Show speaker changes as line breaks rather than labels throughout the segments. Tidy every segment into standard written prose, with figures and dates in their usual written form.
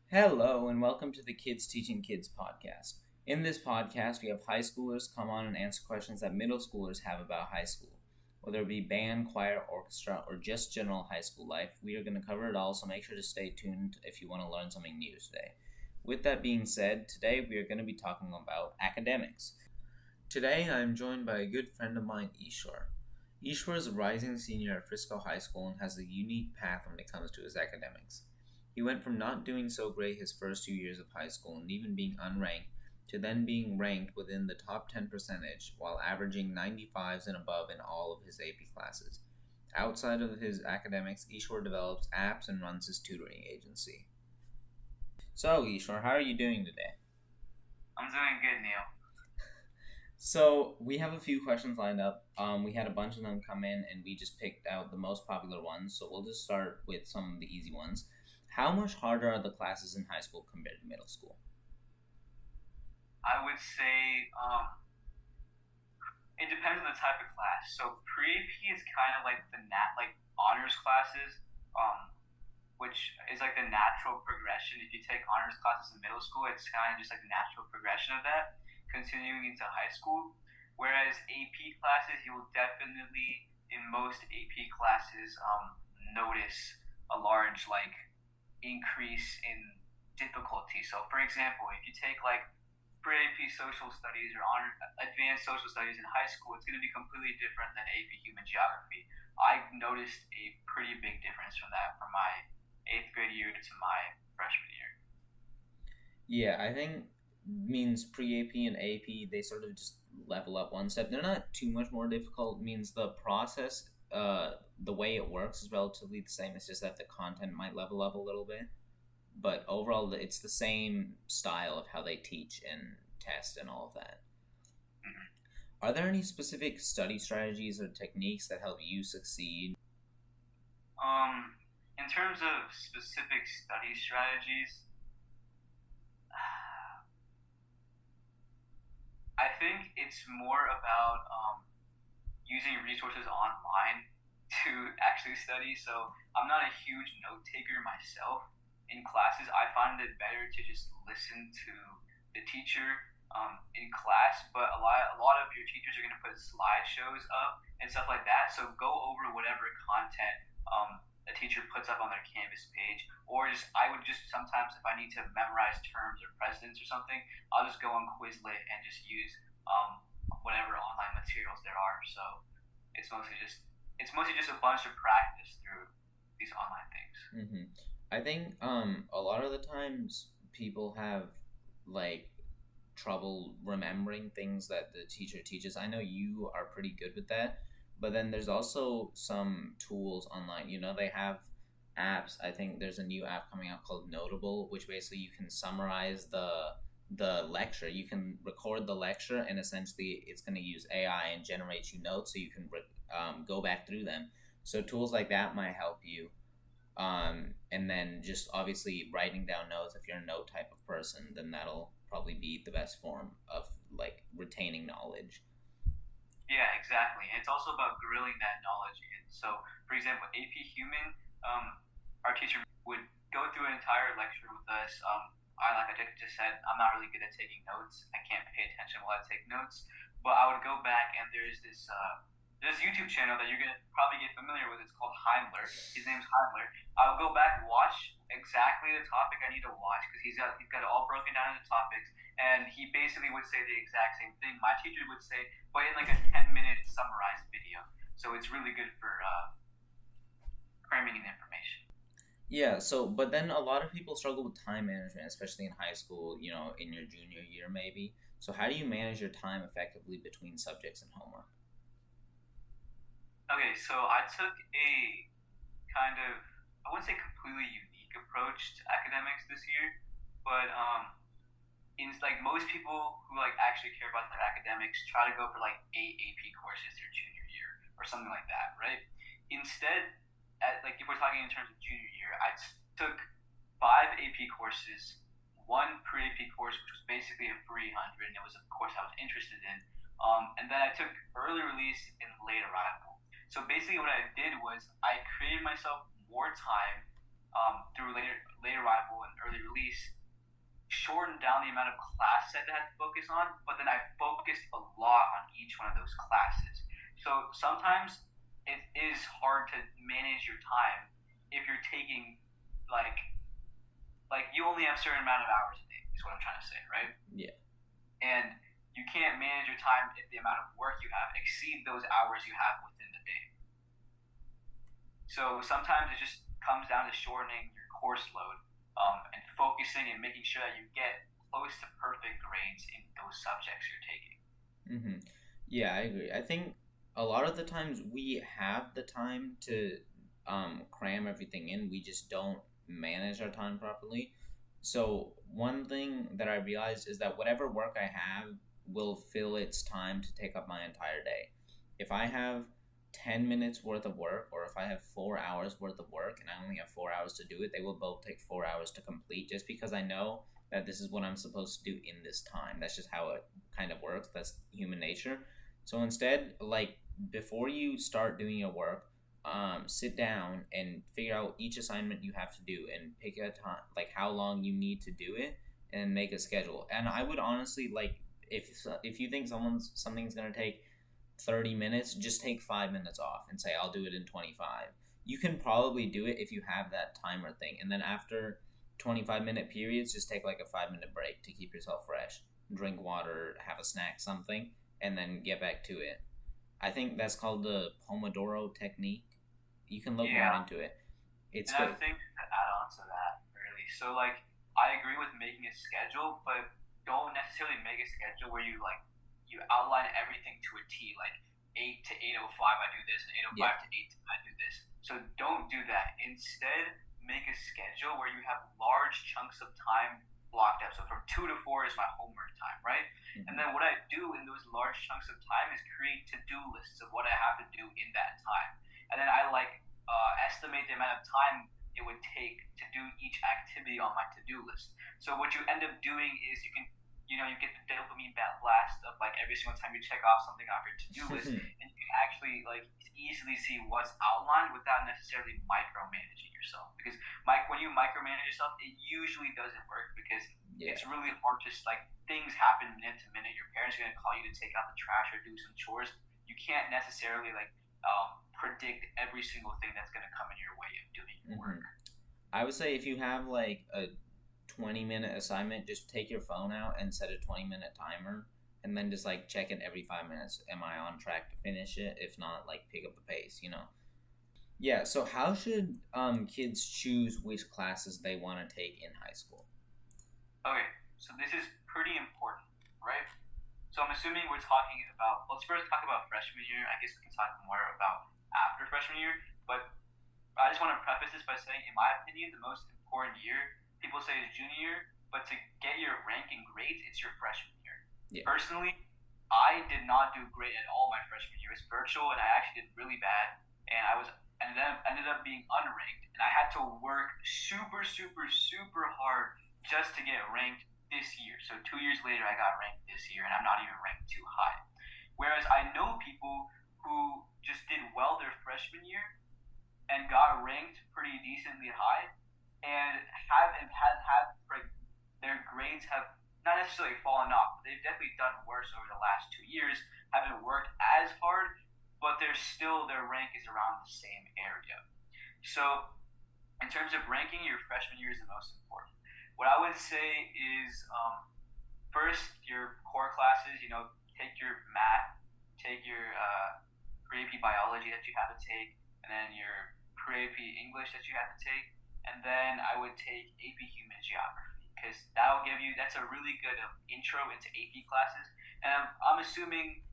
Hello, and welcome to the Kids Teaching Kids podcast. In this podcast, we have high schoolers come on and answer questions that middle schoolers have about high school. Whether it be band, choir, orchestra, or just general high school life, we are going to cover it all, so make sure to stay tuned if you want to learn something new today. With that being said, today we are going to be talking about academics. Today, I am joined by a good friend of mine, Eeshwar. Eeshwar is a rising senior at Frisco High School and has a unique path when it comes to his academics. He went from not doing so great his first 2 years of high school and even being unranked to then being ranked within the top 10 percentage while averaging 95s and above in all of his AP classes. Outside of his academics, Eeshwar develops apps and runs his tutoring agency. So, Eeshwar, how are you doing today?
I'm doing good, Neil.
So, we have a few questions lined up. We had a bunch of them come in and we just picked out the most popular ones, so we'll just start with some of the easy ones. How much harder are the classes in high school compared to middle school?
I would say it depends on the type of class. So pre-AP is kind of like the honors classes, which is like the natural progression. If you take honors classes in middle school, it's kind of just like the natural progression of that, continuing into high school. Whereas AP classes, you will definitely in most AP classes notice a large increase in difficulty. So, for example, if you take pre-AP social studies or advanced social studies in high school, it's going to be completely different than AP human geography. I noticed a pretty big difference from that from my eighth grade year to my freshman year.
Yeah, I think means pre-AP and AP, they sort of just level up one step. They're not too much more difficult. It means the process, the way it works is relatively the same. It's just that the content might level up a little bit. But overall, it's the same style of how they teach and test and all of that. Are there any specific study strategies or techniques that help you succeed?
In terms of specific study strategies, I think it's more about using resources online to actually study. So I'm not a huge note taker myself in classes. I find it better to just listen to the teacher in class. But a lot of your teachers are going to put slideshows up and stuff like that. So go over whatever content a teacher puts up on their Canvas page, or just I would just sometimes if I need to memorize terms or precedents or something, I'll just go on Quizlet and just use whatever online materials there are. So it's mostly just a bunch of practice through these online things.
Mm-hmm. I think a lot of the times people have like trouble remembering things that the teacher teaches. I know you are pretty good with that, but then there's also some tools online. They have apps. I think there's a new app coming out called Notable, which basically you can summarize the lecture. You can record the lecture, and essentially it's going to use AI and generate you notes, so you can go back through them. So tools like that might help you. And then just obviously writing down notes. If you're a note type of person, then that'll probably be the best form of retaining knowledge.
Yeah, exactly. And it's also about grilling that knowledge in. So, for example, AP Human, our teacher would go through an entire lecture with us. Like I just said, I'm not really good at taking notes. I can't pay attention while I take notes. But I would go back and there's this YouTube channel that you're gonna probably get familiar with. It's called Heimler. His name's Heimler. I'll go back and watch exactly the topic I need to watch because he's got it all broken down into topics, and he basically would say the exact same thing my teacher would say, but in like a 10-minute summarized video. So it's really good for cramming in information.
Yeah, but then a lot of people struggle with time management, especially in high school, in your junior year maybe. So how do you manage your time effectively between subjects and homework?
Okay, so I took a kind of, I wouldn't say completely unique approach to academics this year, but in like most people who actually care about their academics try to go for like 8 AP courses their junior year or something like that, right? Instead, if we're talking in terms of junior year, I took 5 AP courses, one pre-AP course which was basically a free 100, and it was a course I was interested in, and then I took early release and late arrival. So basically, what I did was I created myself more time through late arrival and early release least shortened down the amount of classes I had to focus on, but then I focused a lot on each one of those classes. So sometimes it is hard to manage your time if you're taking like you only have a certain amount of hours a day is what I'm trying to say, right?
Yeah.
And you can't manage your time if the amount of work you have exceed those hours you have within the day. So sometimes it just comes down to shortening your course load and focusing and making sure that you get close to perfect grades in those subjects you're taking.
Mm-hmm. Yeah, I agree. I think a lot of the times we have the time to cram everything in. We just don't manage our time properly. So one thing that I realized is that whatever work I have will fill its time to take up my entire day. If I have 10 minutes worth of work, or if I have 4 hours worth of work and I only have 4 hours to do it, they will both take 4 hours to complete, just because I know that this is what I'm supposed to do in this time. That's just how it kind of works. That's human nature. So instead, like, before you start doing your work, sit down and figure out each assignment you have to do and pick a time, like how long you need to do it, and make a schedule. And I would honestly, like, if you think something's gonna take 30 minutes, just take 5 minutes off and say I'll do it in 25. You can probably do it if you have that timer thing, and then after 25-minute periods, just take like a 5-minute break to keep yourself fresh. Drink water, have a snack, something, and then get back to it. I think that's called the Pomodoro technique. You can look more into it. It's
and good. I think to add on to that, really. So, like, I agree with making a schedule, but don't necessarily make a schedule where you outline everything to a T. Like 8 to 8:05, I do this, and 8:05 to 8 I do this. So don't do that. Instead, make a schedule where you have large chunks of time blocked out. So from 2 to 4 is my homework time, right? Mm-hmm. And then what I do in those large chunks of time is create to-do lists of what I have to do in that time. And then I estimate the amount of time it would take to do each activity on my to-do list. So what you end up doing is you get the dopamine blast of like every single time you check off something off your to-do list, and you can actually like easily see what's outlined without necessarily micromanaging yourself. Because when you micromanage yourself, it usually doesn't work because it's really hard to things happen minute to minute. Your parents are gonna call you to take out the trash or do some chores. You can't necessarily predict every single thing that's gonna come in your way of doing your work.
I would say if you have like a 20-minute assignment, just take your phone out and set a 20-minute timer, and then just like check it every 5 minutes. Am I on track to finish it? If not, like pick up the pace, Yeah, so how should kids choose which classes they want to take in high school?
Okay, so this is pretty important, right? So I'm assuming we're talking about, let's first talk about freshman year. I guess we can talk more about after freshman year, but I just want to preface this by saying, in my opinion, the most important year, people say is junior year, but to get your rank and grades, it's your freshman year. Yeah. Personally, I did not do great at all my freshman year. It was virtual, and I actually did really bad, and ended up being unranked, and I had to work super, super, super hard just to get ranked this year. So 2 years later, I got ranked this year, and I'm not even ranked too high. Whereas I know people who just did well their freshman year and got ranked pretty decently high, and had their grades have not necessarily fallen off, but they've definitely done worse over the last 2 years, haven't worked as hard, but their rank is around the same area. So in terms of ranking, your freshman year is the most important. What I would say is first, your core classes, take your math, take your pre-AP biology that you have to take, and then your pre-AP English that you have to take, and then I would take AP Human Geography, because that's a really good intro into AP classes. And I'm assuming,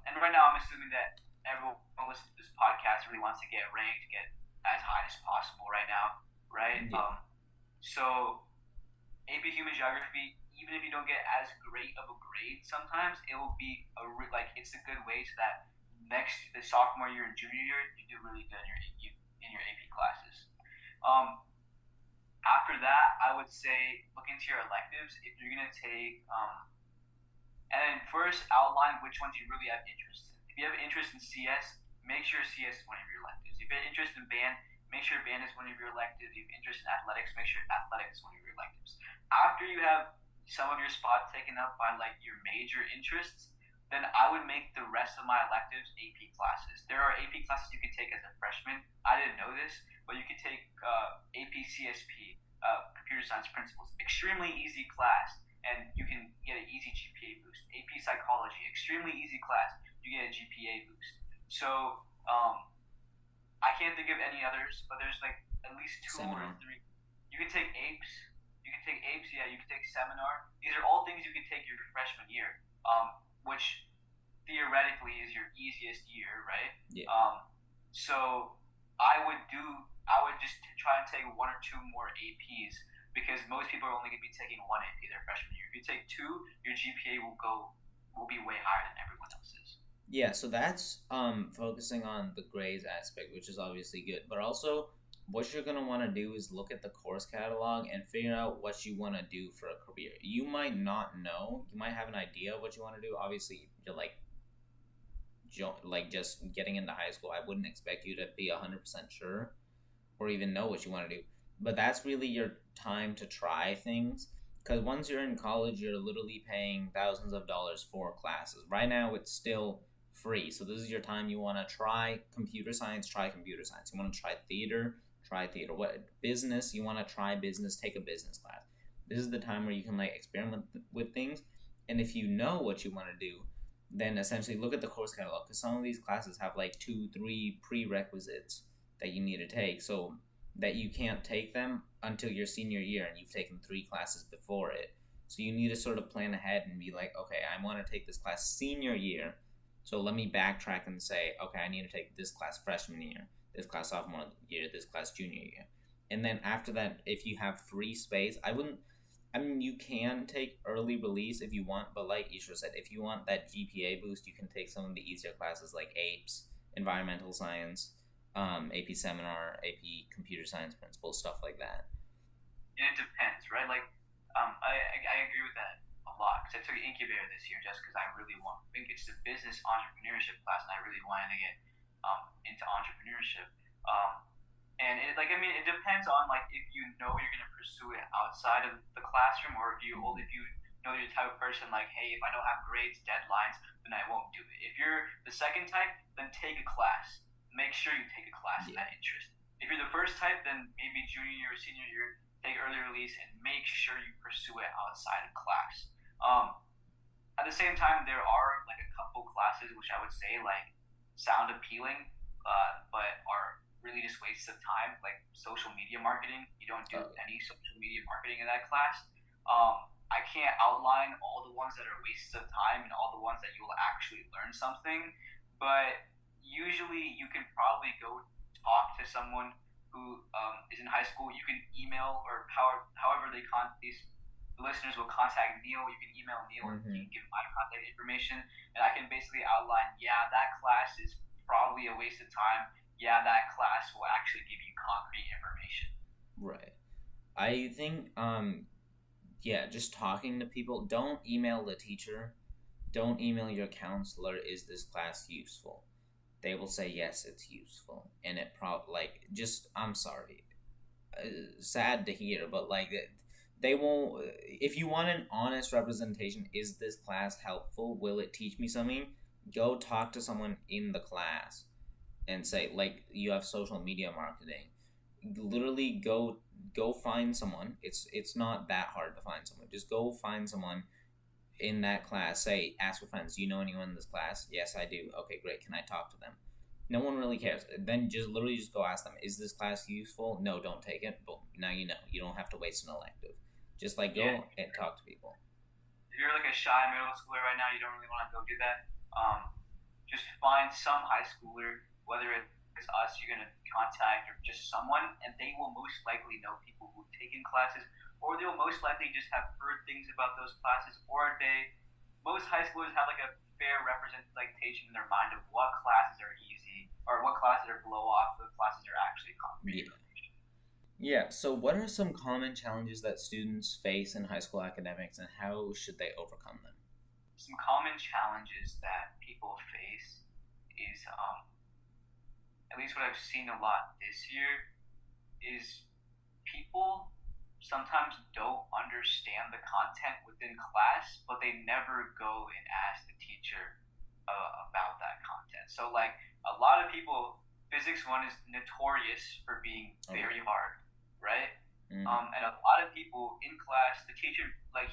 and right now I'm assuming that everyone listening to this podcast really wants to get ranked, get as high as possible right now, right? Yeah. So AP Human Geography, even if you don't get as great of a grade, sometimes it will be it's a good way so that the sophomore year and junior year you do really good in your AP classes. After that, I would say look into your electives if you're gonna take, and then first outline which ones you really have interest in. If you have interest in CS, make sure CS is one of your electives. If you have interest in band, make sure band is one of your electives. If you have interest in athletics, make sure athletics is one of your electives. after you have some of your spot taken up by like your major interests, then I would make the rest of my electives AP classes. There are AP classes you can take as a freshman. I didn't know this, but you could take AP CSP, Computer Science Principles, extremely easy class, and you can get an easy GPA boost. AP Psychology, extremely easy class, you get a GPA boost. So I can't think of any others, but there's like at least two or
Seminar.
three. You can take APES. You can take APES. Yeah, you can take Seminar. These are all things you can take your freshman year, which theoretically is your easiest year, right?
Yeah.
So I would do. I would just try and take one or two more APs because most people are only going to be taking one AP their freshman year. If you take two, your GPA will be way higher than everyone else's.
Yeah, so that's focusing on the grades aspect, which is obviously good. But also, what you're gonna want to do is look at the course catalog and figure out what you want to do for a career. You might not know. You might have an idea of what you want to do. Obviously, you're like just getting into high school. I wouldn't expect you to be 100% sure or even know what you want to do. But that's really your time to try things. Because once you're in college, you're literally paying thousands of dollars for classes. Right now, it's still free. So this is your time. You want to try computer science, try computer science. You want to try theater. What business? You want to try business, take a business class. This is the time where you can like experiment with things. And if you know what you want to do, then essentially look at the course catalog because some of these classes have like 2-3 prerequisites that you need to take. So that you can't take them until your senior year and you've taken 3 classes before it. So you need to sort of plan ahead and be like, okay, I want to take this class senior year. So let me backtrack and say, okay, I need to take this class freshman year, this class sophomore year, this class junior year. And then after that, if you have free space, I mean, you can take early release if you want, but like Eeshwar said, if you want that GPA boost, you can take some of the easier classes like APES, Environmental Science, AP Seminar, AP Computer Science Principles, stuff like that.
And it depends, right? Like, I agree with that a lot because I took incubator this year just because I think it's the business entrepreneurship class, and I really wanted to get into entrepreneurship. And it depends on like if you know you're gonna pursue it outside of the classroom, or if you know you're the type of person like, hey, if I don't have grades, deadlines, then I won't do it. If you're the second type, then take a class. Make sure you take a class in that interest. If you're the first type, then maybe junior year or senior year, take early release and make sure you pursue it outside of class. At the same time, there are like a couple classes which I would say like sound appealing, but are really just wastes of time, like social media marketing. You don't do any social media marketing in that class. I can't outline all the ones that are wastes of time and all the ones that you'll actually learn something, but usually you can probably go talk to someone who is in high school. You can email or however these listeners will contact Neil. You can email Neil and he can give my contact information, and I can basically outline, yeah, that class is probably a waste of time. Yeah, that class will actually give you concrete information.
Right. I think yeah, just talking to people. Don't email the teacher. Don't email your counselor. Is this class useful? They will say yes, it's useful, and it just I'm sorry, sad to hear, but like they won't. If you want an honest representation, is this class helpful? Will it teach me something? Go talk to someone in the class and say like you have social media marketing. Literally go find someone. It's not that hard to find someone. Just go find someone in that class. Say, ask your friends, do you know anyone in this class? Yes, I do. Okay, great. Can I talk to them? No one really cares. Then just literally just go ask them, is this class useful? No, don't take it. Boom. Now you know. You don't have to waste an elective. Just like go and talk to people.
If you're like a shy middle schooler right now, you don't really want to go do that. Just find some high schooler, whether it's us you're gonna contact or just someone, and they will most likely know people who've taken classes, or they'll most likely just have heard things about those classes, or most high schoolers have like a fair representation in their mind of what classes are easy or what classes are blow off, what classes are actually concrete.
Yeah, so what are some common challenges that students face in high school academics and how should they overcome them?
Some common challenges that people face is, at least what I've seen a lot this year, is people sometimes don't understand the content within class, but they never go and ask the teacher about that content. So like a lot of people, physics one is notorious for being very hard, right? And a lot of people in class, the teacher, like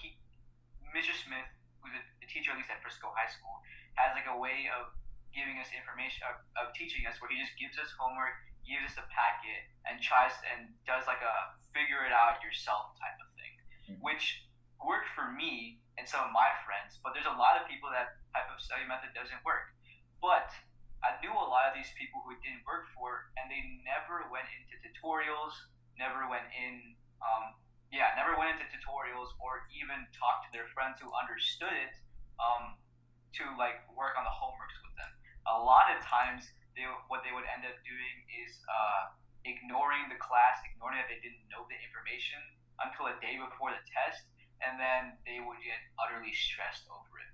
Mr. Smith, who's the teacher at least at Frisco High School, has like a way of giving us information, of teaching us, where he just gives us homework, gives us a packet, and tries and does like a figure it out yourself type of thing, which worked for me and some of my friends. But there's a lot of people that type of study method doesn't work. But I knew a lot of these people who it didn't work for, and they never went into tutorials, never went in, never went into tutorials or even talked to their friends who understood it, to like work on the homeworks with them. A lot of times, what they would end up doing is ignoring the class, ignoring that they didn't know the information until a day before the test, and then they would get utterly stressed over it.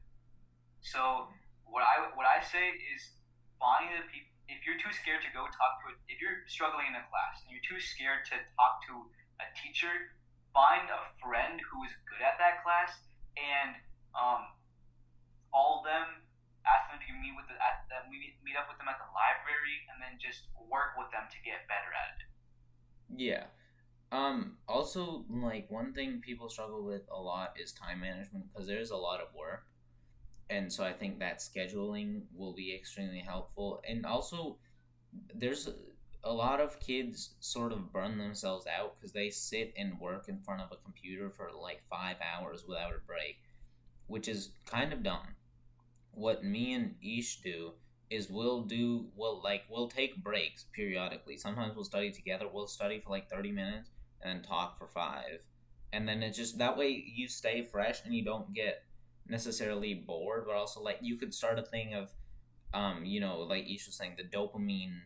So what I say is find the people. If you're too scared to go talk to it, if you're struggling in a class and you're too scared to talk to a teacher, find a friend who is good at that class and call them, ask them if you can meet up with them at the library, and then just work with them to get better at it.
Yeah. Also, like, one thing people struggle with a lot is time management, because there's a lot of work. And so I think that scheduling will be extremely helpful. And also, there's a lot of kids sort of burn themselves out because they sit and work in front of a computer for like 5 hours without a break, which is kind of dumb. What me and Ish do is we'll take breaks periodically. Sometimes we'll study together. We'll study for like 30 minutes and then talk for 5. And then it's just that way you stay fresh and you don't get necessarily bored, but also like you could start a thing of like Ish was saying, the dopamine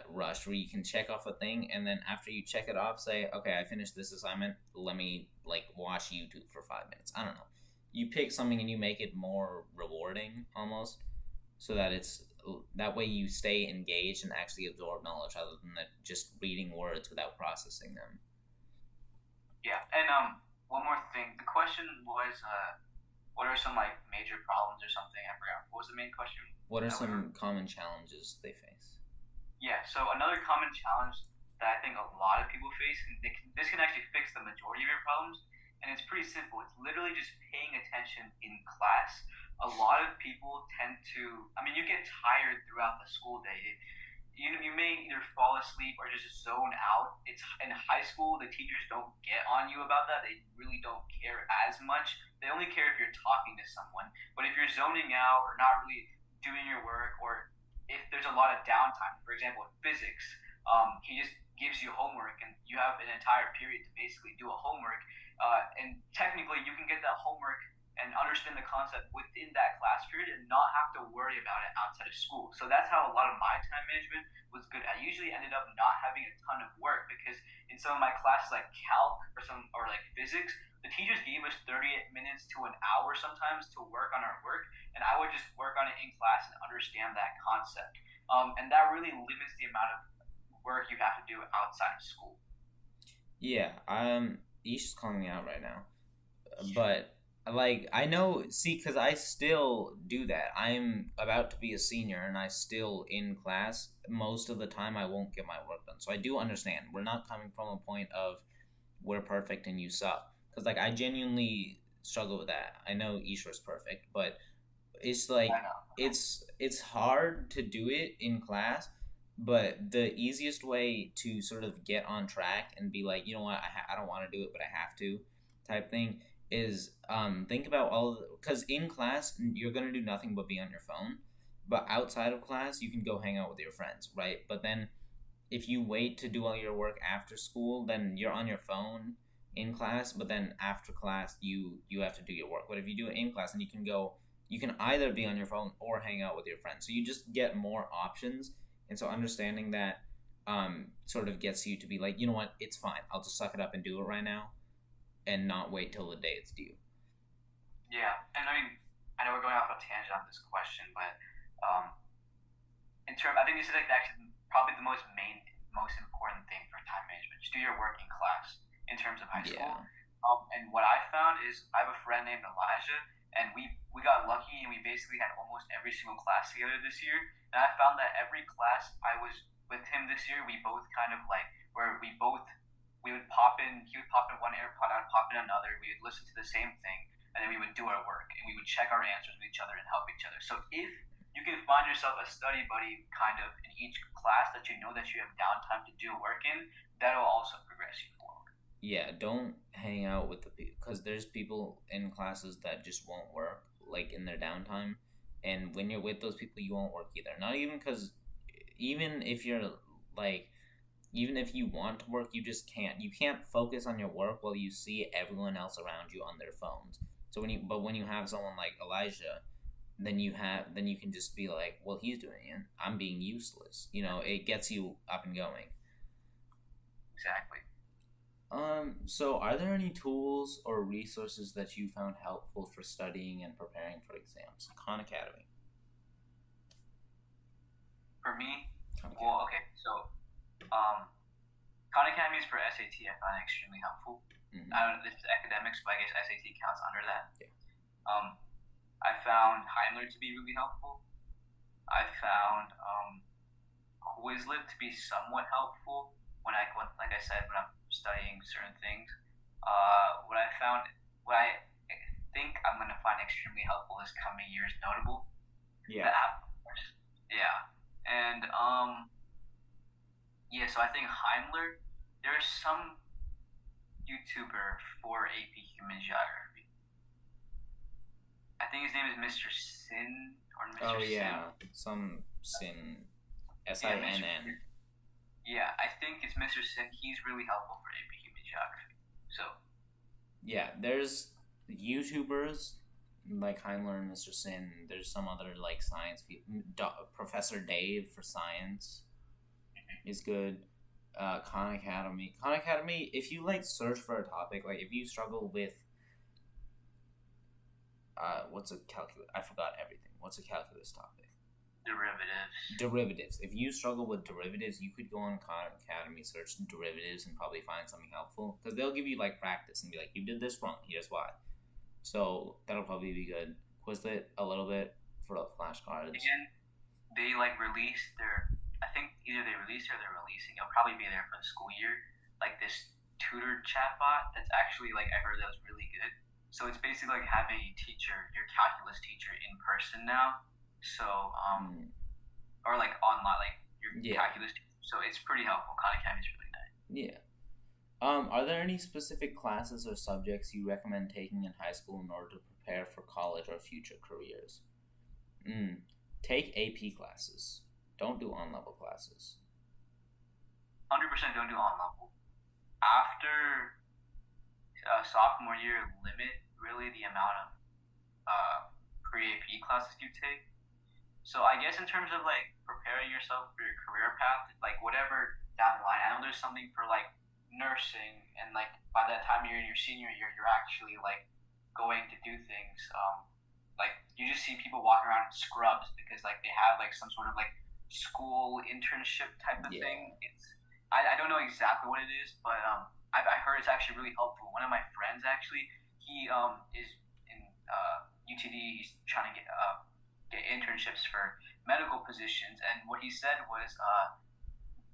rush, where you can check off a thing and then after you check it off, say, okay, I finished this assignment, let me like watch YouTube for 5 minutes. I don't know. You pick something and you make it more rewarding almost, so that it's that way you stay engaged and actually absorb knowledge rather than just reading words without processing them.
Yeah, and one more thing. The question was, what are some like major problems or something? I forgot. What was the main question?
What are some common challenges they face?
Yeah, so another common challenge that I think a lot of people face, and this can actually fix the majority of your problems, and it's pretty simple. It's literally just paying attention in class. A lot of people tend to, you get tired throughout the school day. You may either fall asleep or just zone out. It's in high school, the teachers don't get on you about that. They really don't care as much. They only care if you're talking to someone. But if you're zoning out or not really doing your work, or if there's a lot of downtime, for example, in physics, he just gives you homework and you have an entire period to basically do a homework. And technically, you can get that homework and understand the concept within that class period and not have to worry about it outside of school. So that's how a lot of my time management was good. I usually ended up not having a ton of work because in some of my classes like calc or like physics, the teachers gave us 30 minutes to an hour sometimes to work on our work, and I would just work on it in class and understand that concept. And that really limits the amount of work you have to do outside of school.
Yeah, Ish is calling me out right now, but like I know, because I still do that. I'm about to be a senior, and I still in class most of the time. I won't get my work done, so I do understand. We're not coming from a point of we're perfect and you suck, because like I genuinely struggle with that. I know Eeshwar's perfect, but it's like it's hard to do it in class. But the easiest way to sort of get on track and be like, you know what, I don't want to do it, but I have to, type thing, is think about because in class you're gonna do nothing but be on your phone, but outside of class you can go hang out with your friends, right? But then if you wait to do all your work after school, then you're on your phone in class, but then after class you have to do your work. But if you do it in class, then you can either be on your phone or hang out with your friends, so you just get more options. And so understanding that sort of gets you to be like, you know what, it's fine, I'll just suck it up and do it right now and not wait till the day it's due.
Yeah, and I know we're going off a tangent on this question, but I think this is like actually probably the most important thing for time management. Just do your work in class in terms of high school. And what I found is I have a friend named Elijah, and we got lucky and we basically had almost every single class together this year. And I found that every class I was with him this year, we both kind of like where we would pop in. He would pop in one AirPod, I'd pop in another. We would listen to the same thing, and then we would do our work and we would check our answers with each other and help each other. So if you can find yourself a study buddy kind of in each class that you know that you have downtime to do work in, that'll also progress you forward.
Yeah, don't hang out with the people because there's people in classes that just won't work like in their downtime, and when you're with those people, you won't work either. Not even because even if you're like even if you want to work, you just can't. You can't focus on your work while you see everyone else around you on their phones. So when you have someone like Elijah, then you can just be like, well, he's doing it. I'm being useless. It gets you up and going.
Exactly.
So are there any tools or resources that you found helpful for studying and preparing for exams? Khan Academy.
For me,
Khan Academy.
well, okay, so Khan Academy is for SAT. I find extremely helpful.
Mhm.
I don't know, this is academics, but I guess SAT counts under that.
Yeah.
I found Heimler to be really helpful. I found Quizlet to be somewhat helpful like I said, when I'm studying certain things. What I think I'm gonna find extremely helpful this coming year is Notable. The
Yeah.
app, of course. Yeah, and yeah. So I think Heimler. There's some YouTuber for AP Human Geography. I think his name is Mr. Sin or Mr.
Oh
Sin.
yeah. Some Sin.
Yeah, Mr.
SINN.
Yeah, I think it's Mr. Sin. He's really helpful for AP Human Geography. So
Yeah, there's YouTubers like Heimler and Mr. Sin. There's some other like science people. Professor Dave for science is good. Khan Academy. Khan Academy. If you like search for a topic, like if you struggle with what's a calculus? I forgot everything. What's a calculus topic? Derivatives. If you struggle with derivatives, you could go on Khan Academy, search derivatives, and probably find something helpful because they'll give you like practice and be like, "You did this wrong. Here's why." So that'll probably be good. Quizlet a little bit for the flashcards.
again, they like released their. I think either they released or they're releasing. It'll probably be there for the school year. Like this tutor chatbot that's actually like I heard that was really good. So it's basically like having a teacher, your calculus teacher, in person now. So or like online, like your
Yeah.
calculus teacher. So it's pretty helpful. Khan Academy is really nice.
Yeah. Are there any specific classes or subjects you recommend taking in high school in order to prepare for college or future careers? Take AP classes. Don't do on-level classes.
100% don't do on level. After sophomore year, limit really the amount of pre-AP classes you take. So I guess in terms of like preparing yourself for your career path, like whatever down the line, I know there's something for like nursing, and like by that time you're in your senior year, you're actually like going to do things. Like you just see people walking around in scrubs because like they have like some sort of like school internship type of
Yeah.
thing. I don't know exactly what it is, but I heard it's actually really helpful. One of my friends actually, he is in UTD. He's trying to get internships for medical positions, and what he said was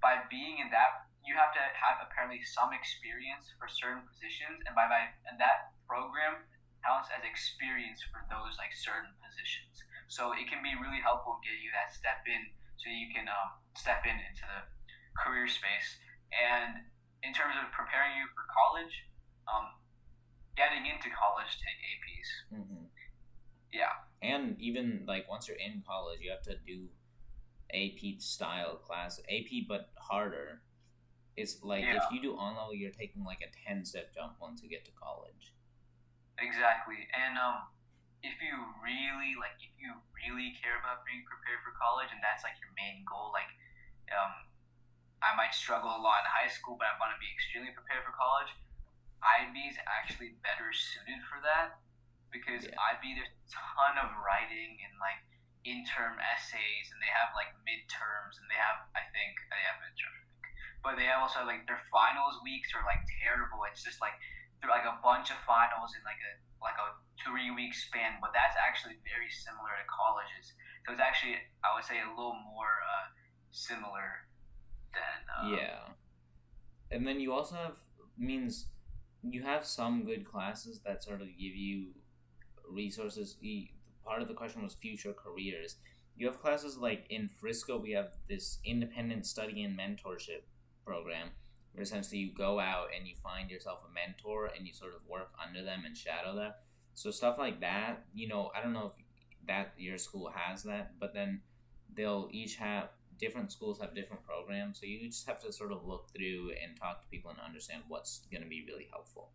by being in that, you have to have apparently some experience for certain positions, and and that program counts as experience for those like certain positions. So it can be really helpful in getting you that step in, so you can step into the career space. And in terms of preparing you for college, getting into college, take APs. Yeah.
And even like once you're in college, you have to do AP style class, AP but harder. It's like if you do on level, you're taking like a 10-step jump once you get to college.
Exactly. And if you really care about being prepared for college, and that's like your main goal, like I might struggle a lot in high school, but I want to be extremely prepared for college. IB is actually better suited for that because IB there's a ton of writing and like interim essays, and they have like midterms, and they have midterms, but they have also like their finals weeks are like terrible. It's just like through like a bunch of finals in like a 3 week span, but that's actually very similar to colleges. So it's actually, I would say, a little more similar than
Yeah. And then you also have means you have some good classes that sort of give you resources. Part of the question was future careers. You have classes like in Frisco, we have this independent study and mentorship program where essentially you go out and you find yourself a mentor and you sort of work under them and shadow them. So stuff like that, I don't know if that your school has that, but then they'll each have different schools have different programs, so you just have to sort of look through and talk to people and understand what's going to be really helpful.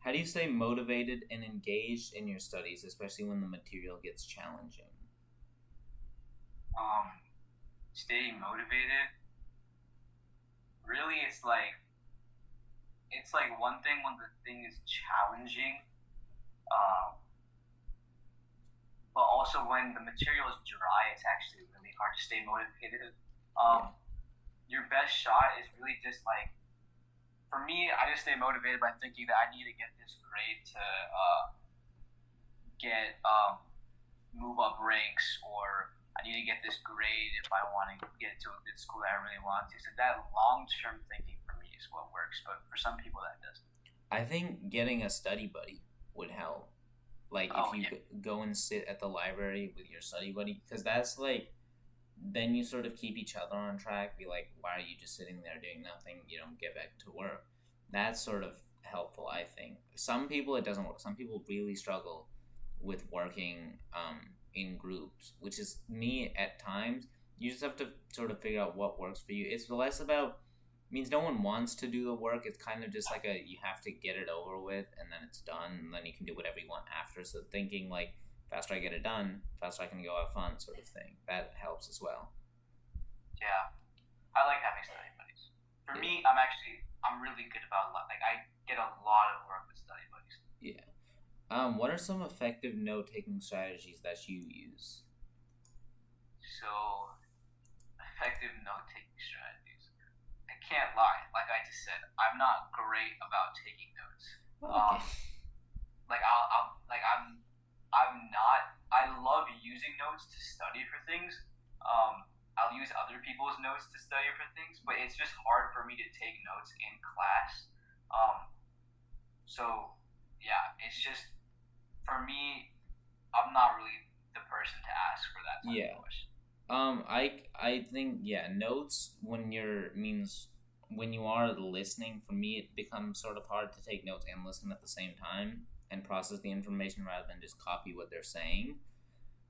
How do you stay motivated and engaged in your studies, especially when the material gets challenging?
um, staying motivated. Really, it's like one thing when the thing is challenging, um, but also when the material is dry, it's actually really hard to stay motivated.
Yeah.
Um, your best shot is really just like, for me, I just stay motivated by thinking that I need to get this grade to get move up ranks, or I need to get this grade if I want to get to a good school that I really want to. So that long term thinking for me is what works, but for some people that doesn't.
I think getting a study buddy would help. Like if
Oh
you
yeah,
go and sit at the library with your study buddy, because that's like then you sort of keep each other on track. Be like, why are you just sitting there doing nothing? You don't get back to work. That's sort of helpful, I think. Some people it doesn't work. Some people really struggle with working in groups, which is me at times. You just have to sort of figure out what works for you. It's less about means no one wants to do the work. It's kind of just like a you have to get it over with and then it's done and then you can do whatever you want after. So thinking like faster I get it done, faster I can go have fun, sort of thing. That helps as well.
yeah. I like having study buddies. For
Yeah.
me, I'm really good about like I get a lot of work with study buddies.
Yeah. What are some effective note taking strategies that you use?
So effective note taking strategies. I can't lie. Like I just said, I'm not great about taking notes.
Okay.
Um, I'm not. I love using notes to study for things. I'll use other people's notes to study for things, but it's just hard for me to take notes in class. Um, so yeah, it's just for me. I'm not really the person to ask for that type of
Yeah.
question.
I think notes when you're means when you are listening. For me, it becomes sort of hard to take notes and listen at the same time and process the information rather than just copy what they're saying.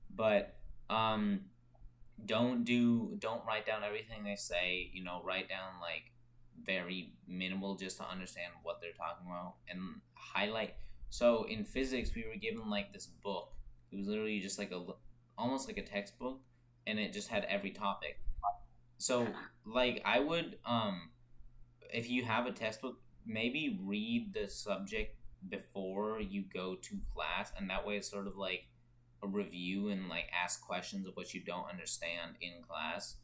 But um, don't write down everything they say. Write down like very minimal just to understand what they're talking about and highlight. So in physics, we were given like this book. It was literally just like almost like a textbook, and it just had every topic. So like I would if you have a textbook, maybe read the subject before you go to class, and that way it's sort of like a review and like ask questions of what you don't understand in class.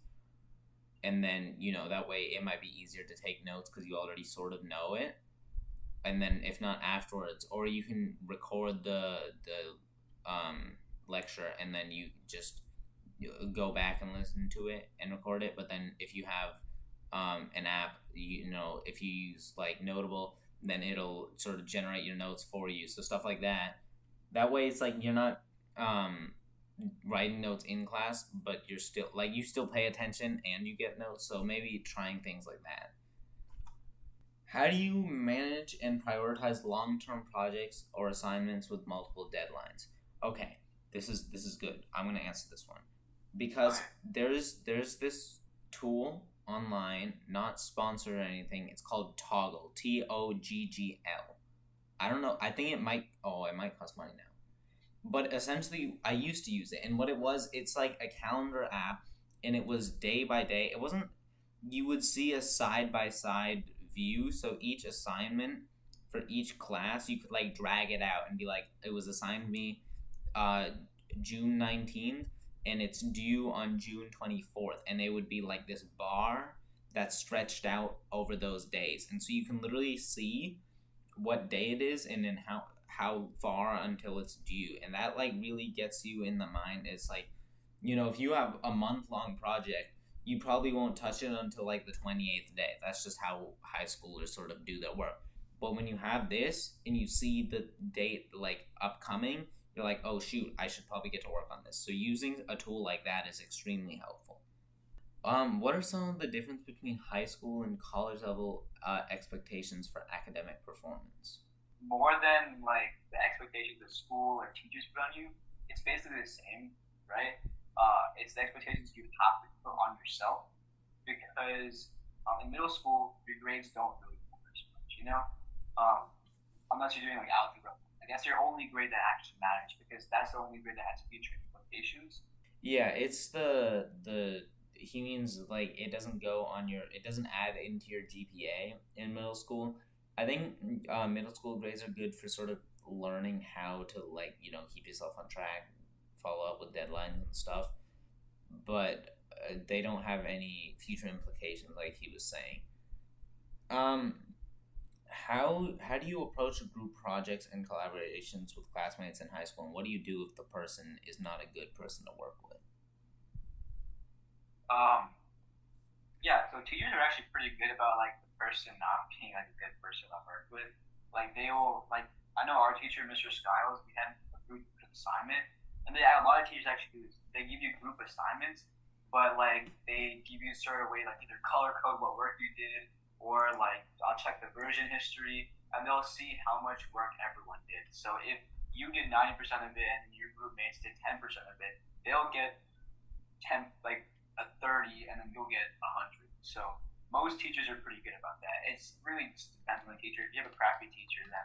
And then that way it might be easier to take notes because you already sort of know it. And then if not afterwards, or you can record the lecture and then you just go back and listen to it and record it. But then if you have an app, if you use like Notable, then it'll sort of generate your notes for you. So stuff like that. That way, it's like you're not writing notes in class, but you're still like you still pay attention and you get notes. So maybe trying things like that. How do you manage and prioritize long-term projects or assignments with multiple deadlines? Okay, this is good. I'm gonna answer this one because there's this tool online, not sponsored or anything. It's called Toggle, Toggl. I don't know. I think it might. Oh, it might cost money now. But essentially, I used to use it, and what it was, it's like a calendar app, and it was day by day. It wasn't. You would see a side by side view, so each assignment for each class, you could like drag it out and be like, it was assigned me uh, June 19th, and it's due on June 24th, and it would be like this bar that stretched out over those days, and so you can literally see what day it is and then how far until it's due, and that like really gets you in the mind. It's like, if you have a month-long project, you probably won't touch it until like the 28th day. That's just how high schoolers sort of do their work. But when you have this and you see the date like upcoming, you're like, oh shoot, I should probably get to work on this. So using a tool like that is extremely helpful. What are some of the difference between high school and college level expectations for academic performance?
More than like the expectations of school or teachers put on you, it's basically the same, right? It's the expectations you have to put on yourself, because in middle school your grades don't really matter as much, unless you're doing like algebra. I guess your only grade that actually matters, because that's the only grade that has future implications.
Yeah, it's he means like it doesn't add into your GPA in middle school. I think middle school grades are good for sort of learning how to like keep yourself on track, follow up with deadlines and stuff, but they don't have any future implications like he was saying. How do you approach group projects and collaborations with classmates in high school, and what do you do if the person is not a good person to work with?
Yeah, so teachers are actually pretty good about like the person not being like a good person to work with. Like they will like I know our teacher, Mr. Skiles, we had a group assignment, and a lot of teachers actually do this. They give you group assignments, but like they give you sort of way like either color code what work you did, or like I'll check the version history, and they'll see how much work everyone did. So if you did 90% of it and your group mates did 10% of it, they'll get 10 like a 30, and then you'll get 100. So most teachers are pretty good about that. It's really just depends on the teacher. If you have a crappy teacher, then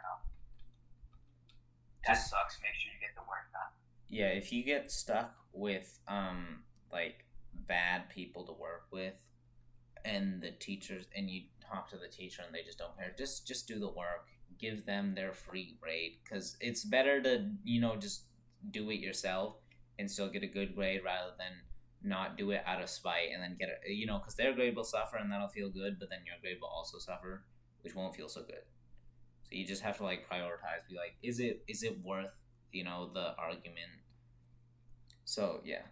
that sucks. Make sure you get the work done.
Yeah, if you get stuck with like bad people to work with, and the teachers, and you talk to the teacher and they just don't care, just do the work. Give them their free grade, because it's better to just do it yourself and still get a good grade rather than not do it out of spite and then get it, because their grade will suffer and that'll feel good, but then your grade will also suffer, which won't feel so good. So you just have to like prioritize, be like, is it worth the argument? So yeah.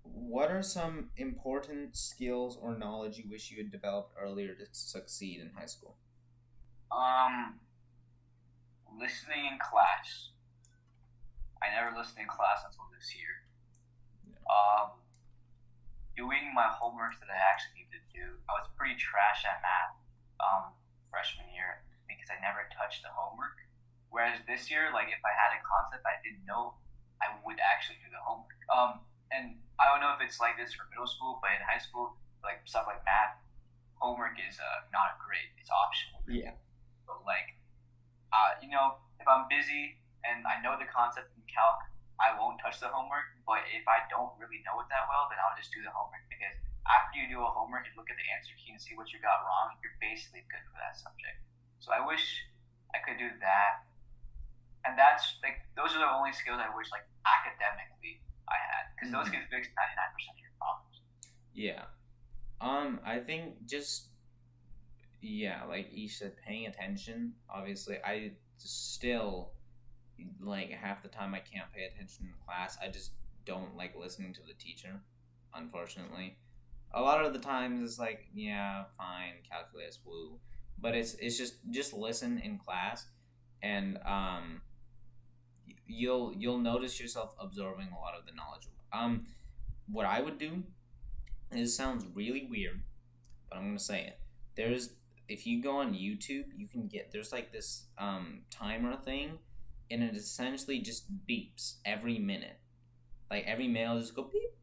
What are some important skills or knowledge you wish you had developed earlier to succeed in high school?
Listening in class. I never listened in class until this year. Doing my homework that I actually need to do. I was pretty trash at math freshman year because I never touched the homework. Whereas this year, like if I had a concept I didn't know, I would actually do the homework. And I don't know if it's like this for middle school, but in high school, like stuff like math, homework is not great. It's optional.
Yeah.
But like, if I'm busy and I know the concept in calc, I won't touch the homework. But if I don't really know it that well, then I'll just do the homework, because after you do a homework and look at the answer key and see what you got wrong, you're basically good for that subject. So I wish I could do that. And that's like, those are the only skills I wish like academically I had, because those can fix 99% of your problems.
Yeah. I think just, like Ish said, paying attention. Obviously, I still, like, half the time I can't pay attention in class. I just don't like listening to the teacher, unfortunately. A lot of the times it's like, yeah, fine, calculus, woo. But it's just listen in class, and you'll notice yourself absorbing a lot of the knowledge. What I would do, this sounds really weird, but I'm gonna say it. If you go on YouTube, there's like this timer thing, and it essentially just beeps every minute. Like every minute, just go beep.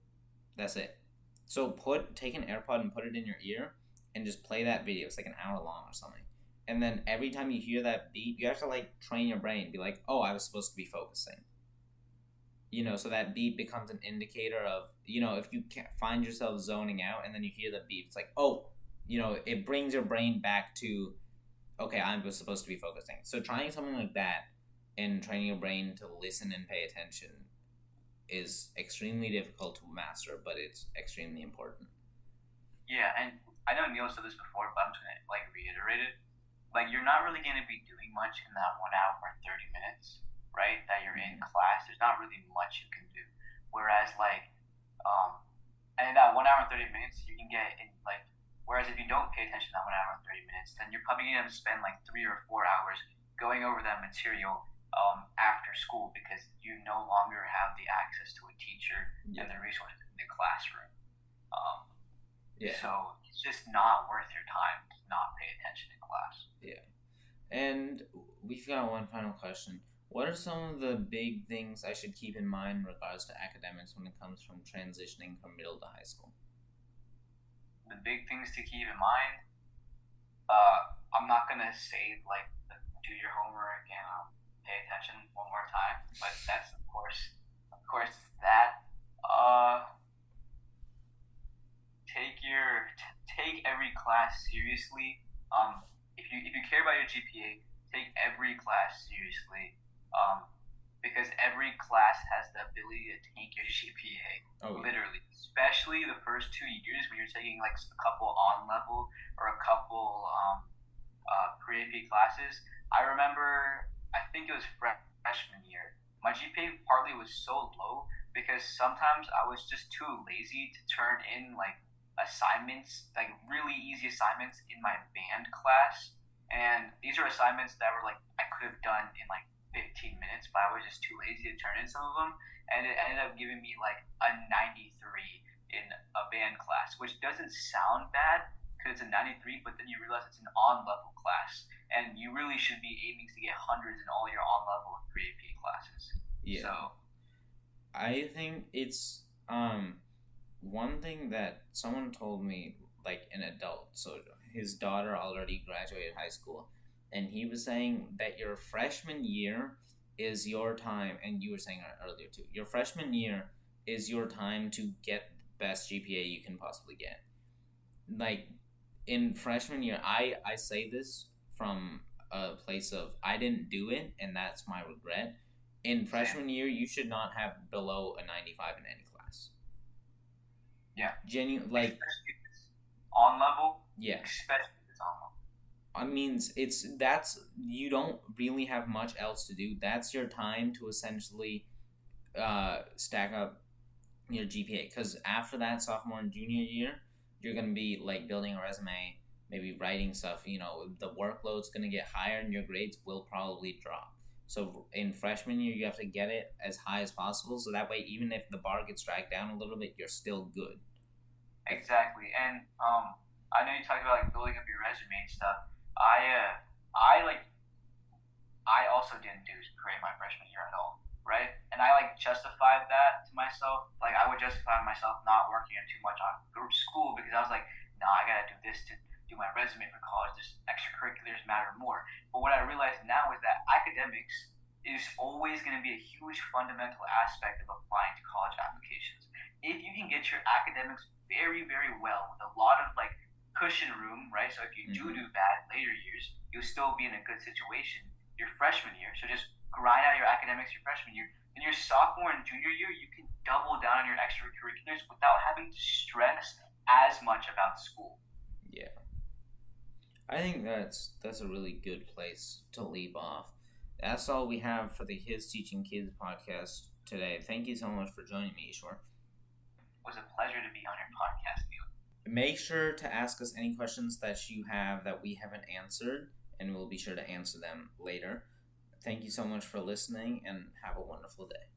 That's it. So take an AirPod and put it in your ear, and just play that video. It's like an hour long or something. And then every time you hear that beep, you have to like train your brain. Be like, oh, I was supposed to be focusing. So that beep becomes an indicator of, if you can't find yourself zoning out and then you hear the beep, it's like, oh, it brings your brain back to, okay, I was supposed to be focusing. So trying something like that and training your brain to listen and pay attention is extremely difficult to master, but it's extremely important.
Yeah, and I know Neil said this before, but I'm just going to like reiterate it. like you're not really going to be doing much in that 1 hour and 30 minutes, right? That you're in class. There's not really much you can do. Whereas um, and in that 1 hour and 30 minutes, you can get in like. Whereas if you don't pay attention to that 1 hour and 30 minutes, then you're probably going to spend like 3 or 4 hours going over that material after school because you no longer have the access to a teacher and the resources in the classroom. So it's just not worth your time to not pay attention in class.
Yeah. And we've got one final question. What are some of the big things I should keep in mind in regards to academics when it comes from transitioning from middle to high school?
The big things to keep in mind, I'm not going to say, like, do your homework and pay attention one more time, but that's, of course, that. Take every class seriously. If you care about your GPA, take every class seriously. Because every class has the ability to tank your GPA. Literally, especially the first 2 years when you're taking like a couple on level or a couple pre-AP classes. I remember, I think it was freshman year. My GPA partly was so low because sometimes I was just too lazy to turn in like assignments, like really easy assignments in my band class. And these are assignments that were like I could have done in like 15 minutes, but I was just too lazy to turn in some of them. And it ended up giving me like a 93 in a band class, which doesn't sound bad because it's a 93, but then you realize it's an on-level class. And you really should be aiming to get hundreds in all your on-level and pre-AP classes.
Yeah. So I think it's one thing that someone told me, like an adult, so his daughter already graduated high school, and he was saying that your freshman year is your time, and you were saying earlier too, your freshman year is your time to get the best GPA you can possibly get. Like, in freshman year, I say this from a place of I didn't do it, and that's my regret. In freshman year, you should not have below a 95 in any class.
Yeah.
Like,
on level?
Yeah.
Especially if it's on level.
I mean, that's you don't really have much else to do. That's your time to essentially stack up your GPA. Because after that, sophomore and junior year, you're going to be like building a resume, maybe writing stuff. You know, the workload's going to get higher and your grades will probably drop. So in freshman year, you have to get it as high as possible. So that way, even if the bar gets dragged down a little bit, you're still good.
Exactly. And I know you talked about like building up your resume and stuff. I also didn't do great my freshman year at all, right? And I like justified that to myself. Like I would justify myself not working too much on group school because I was like, nah, I gotta do this to do my resume for college. This extracurriculars matter more. But what I realize now is that academics is always going to be a huge fundamental aspect of applying to college applications. If you can get your academics very, very well with a lot of like cushion room, right? So if you do bad in later years, you'll still be in a good situation your freshman year. So just grind out your academics your freshman year. In your sophomore and junior year, you can double down on your extracurriculars without having to stress as much about school.
Yeah. I think that's a really good place to leave off. That's all we have for the His Teaching Kids podcast today. Thank you so much for joining me, Eeshwar.
It was a pleasure to be on your podcast, Neil.
Make sure to ask us any questions that you have that we haven't answered, and we'll be sure to answer them later. Thank you so much for listening, and have a wonderful day.